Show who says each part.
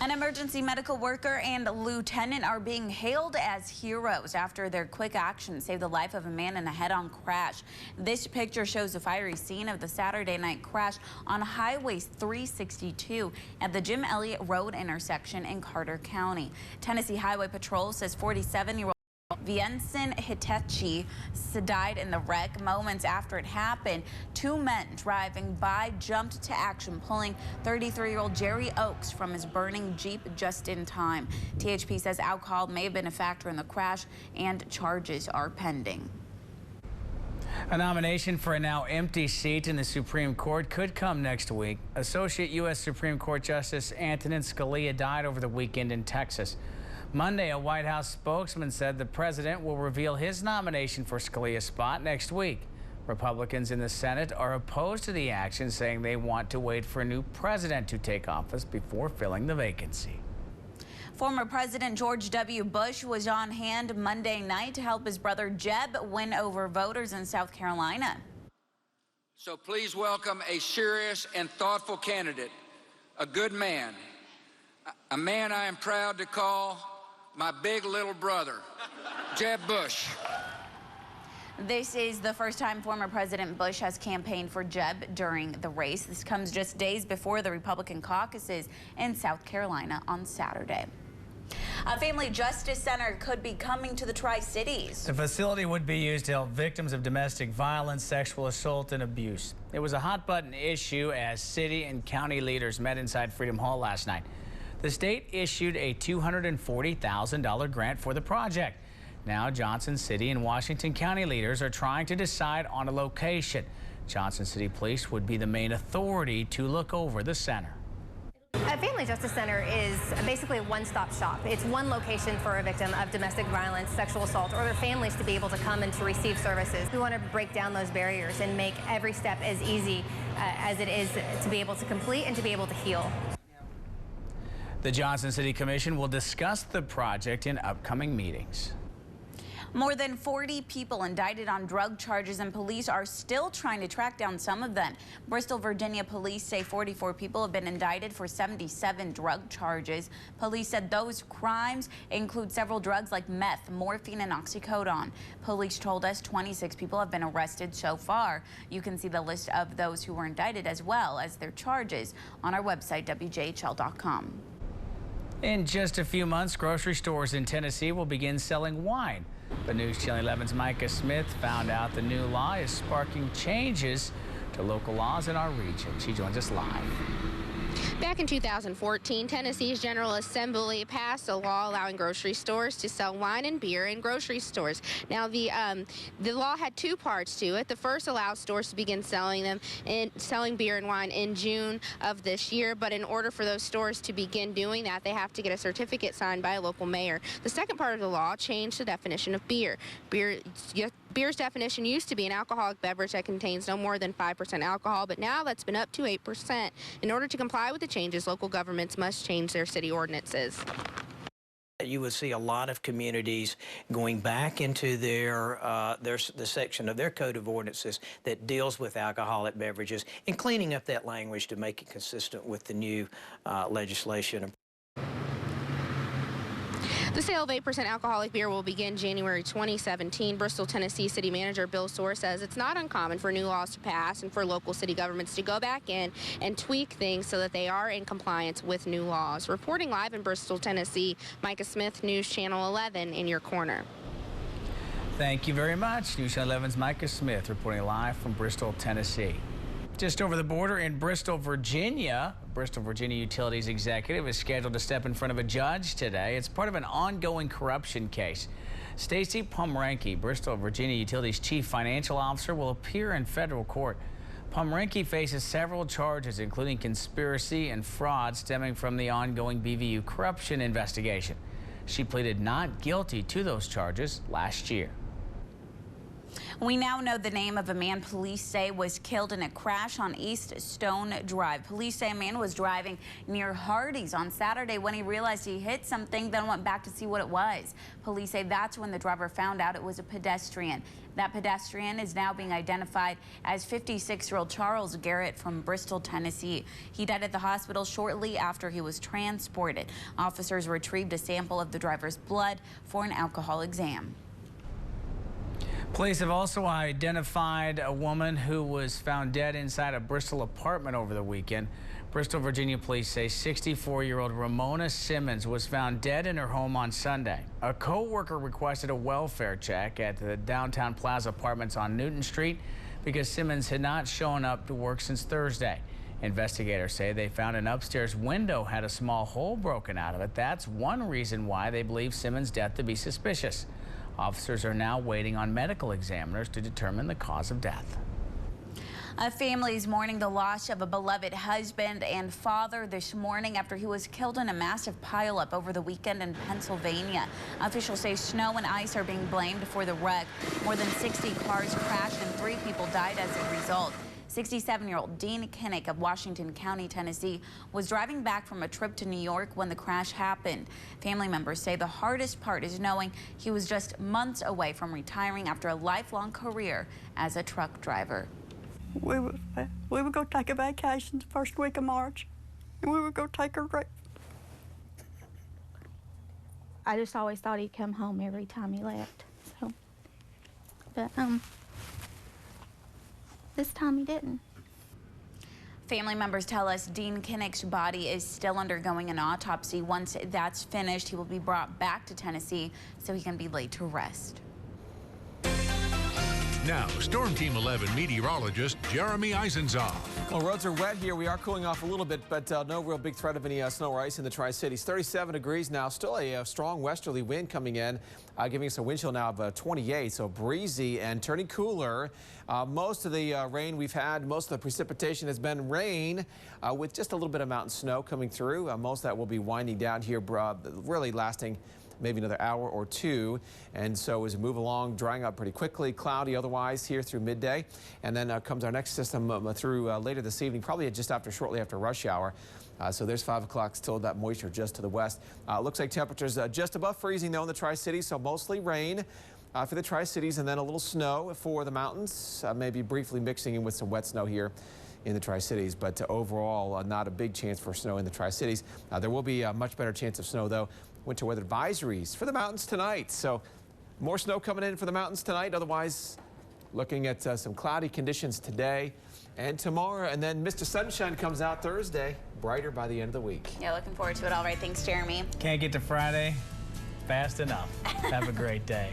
Speaker 1: An emergency medical worker and lieutenant are being hailed as heroes after their quick action saved the life of a man in a head-on crash. This picture shows a fiery scene of the Saturday night crash on Highway 362 at the Jim Elliott Road intersection in Carter County. Tennessee Highway Patrol says 47-year-old Vienson Hitechi died in the wreck. Moments after it happened, two men driving by jumped to action, pulling 33-year-old Jerry Oakes from his burning Jeep just in time. THP says alcohol may have been a factor in the crash and charges are pending.
Speaker 2: A nomination for a now empty seat in the Supreme Court could come next week. Associate U.S. Supreme Court Justice Antonin Scalia died over the weekend in Texas. Monday, a White House spokesman said the president will reveal his nomination for Scalia's spot next week. Republicans in the Senate are opposed to the action, saying they want to wait for a new president to take office before filling the vacancy.
Speaker 1: Former President George W. Bush was on hand Monday night to help his brother Jeb win over voters in South Carolina.
Speaker 3: So please welcome a serious and thoughtful candidate, a good man, a man I am proud to call my big little brother, Jeb Bush.
Speaker 1: This is the first time former President Bush has campaigned for Jeb during the race. This comes just days before the Republican caucuses in South Carolina on Saturday. A family justice center could be coming to the Tri-Cities.
Speaker 2: The facility would be used to help victims of domestic violence, sexual assault, and abuse. It was a hot-button issue as city and county leaders met inside Freedom Hall last night. The state issued a $240,000 grant for the project. Now Johnson City and Washington County leaders are trying to decide on a location. Johnson City Police would be the main authority to look over the center.
Speaker 4: A family justice center is basically a one-stop shop. It's one location for a victim of domestic violence, sexual assault, or their families to be able to come and to receive services. We want to break down those barriers and make every step as easy as it is to be able to complete and to be able to heal.
Speaker 2: The Johnson City Commission will discuss the project in upcoming meetings.
Speaker 1: More than 40 people indicted on drug charges, and police are still trying to track down some of them. Bristol, Virginia police say 44 people have been indicted for 77 drug charges. Police said those crimes include several drugs like meth, morphine, and oxycodone. Police told us 26 people have been arrested so far. You can see the list of those who were indicted as well as their charges on our website, WJHL.com.
Speaker 2: In just a few months, grocery stores in Tennessee will begin selling wine. But News Channel 11's Micah Smith found out the new law is sparking changes to local laws in our region. She joins us live.
Speaker 5: Back in 2014, Tennessee's General Assembly passed a law allowing grocery stores to sell wine and beer in grocery stores. Now, the law had two parts to it. The first allows stores to begin selling beer and wine in June of this year, but in order for those stores to begin doing that, they have to get a certificate signed by a local mayor. The second part of the law changed the definition of beer. Beer's definition used to be an alcoholic beverage that contains no more than 5% alcohol, but now that's been up to 8%. In order to comply with the changes, local governments must change their city ordinances.
Speaker 6: You would see a lot of communities going back into the section of their code of ordinances that deals with alcoholic beverages and cleaning up that language to make it consistent with the new legislation.
Speaker 5: The sale of 8% alcoholic beer will begin January 2017. Bristol, Tennessee City Manager Bill Soar says it's not uncommon for new laws to pass and for local city governments to go back in and tweak things so that they are in compliance with new laws. Reporting live in Bristol, Tennessee, Micah Smith, News Channel 11 in your corner.
Speaker 2: Thank you very much. News Channel 11's Micah Smith reporting live from Bristol, Tennessee. Just over the border in Bristol, Virginia, Bristol, Virginia Utilities executive is scheduled to step in front of a judge today. It's part of an ongoing corruption case. Stacey Pomrenke, Bristol, Virginia Utilities chief financial officer, will appear in federal court. Pomrenke faces several charges, including conspiracy and fraud stemming from the ongoing BVU corruption investigation. She pleaded not guilty to those charges last year.
Speaker 1: We now know the name of a man police say was killed in a crash on East Stone Drive. Police say a man was driving near Hardee's on Saturday when he realized he hit something, then went back to see what it was. Police say that's when the driver found out it was a pedestrian. That pedestrian is now being identified as 56-year-old Charles Garrett from Bristol, Tennessee. He died at the hospital shortly after he was transported. Officers retrieved a sample of the driver's blood for an alcohol exam.
Speaker 2: Police have also identified a woman who was found dead inside a Bristol apartment over the weekend. Bristol, Virginia police say 64-year-old Ramona Simmons was found dead in her home on Sunday. A co-worker requested a welfare check at the Downtown Plaza Apartments on Newton Street because Simmons had not shown up to work since Thursday. Investigators say they found an upstairs window had a small hole broken out of it. That's one reason why they believe Simmons' death to be suspicious. Officers are now waiting on medical examiners to determine the cause of death.
Speaker 1: A family is mourning the loss of a beloved husband and father this morning after he was killed in a massive pileup over the weekend in Pennsylvania. Officials say snow and ice are being blamed for the wreck. More than 60 cars crashed and 3 people died as a result. 67-year-old Dean Kinnick of Washington County, Tennessee, was driving back from a trip to New York when the crash happened. Family members say the hardest part is knowing he was just months away from retiring after a lifelong career as a truck driver.
Speaker 7: We would go take a vacation the first week of March, and we would go take a break.
Speaker 8: I just always thought he'd come home every time he left. So, but this time he didn't.
Speaker 1: Family members tell us Dean Kinnick's body is still undergoing an autopsy. Once that's finished, he will be brought back to Tennessee so he can be laid to rest.
Speaker 9: Now, Storm Team 11 meteorologist Jeremy Eisenzoff.
Speaker 10: Well, roads are wet here. We are cooling off a little bit, but no real big threat of any snow or ice in the Tri-Cities. 37 degrees now. Still a strong westerly wind coming in, giving us a wind chill now of 28. So breezy and turning cooler. Most of the rain we've had, most of the precipitation has been rain with just a little bit of mountain snow coming through. Most of that will be winding down here, really lasting maybe another hour or two. And so as we move along, drying up pretty quickly, cloudy otherwise here through midday. And then comes our next system through later this evening, probably shortly after rush hour. So there's 5 o'clock, still that moisture just to the west. Looks like temperatures just above freezing though in the Tri-Cities, so mostly rain for the Tri-Cities and then a little snow for the mountains, maybe briefly mixing in with some wet snow here in the Tri-Cities, but overall not a big chance for snow in the Tri-Cities. There will be a much better chance of snow though. Winter weather advisories for the mountains tonight. So more snow coming in for the mountains tonight. Otherwise, looking at some cloudy conditions today and tomorrow. And then Mr. Sunshine comes out Thursday, brighter by the end of the week.
Speaker 1: Yeah, looking forward to it. All right. Thanks, Jeremy.
Speaker 2: Can't get to Friday fast enough. Have a great day.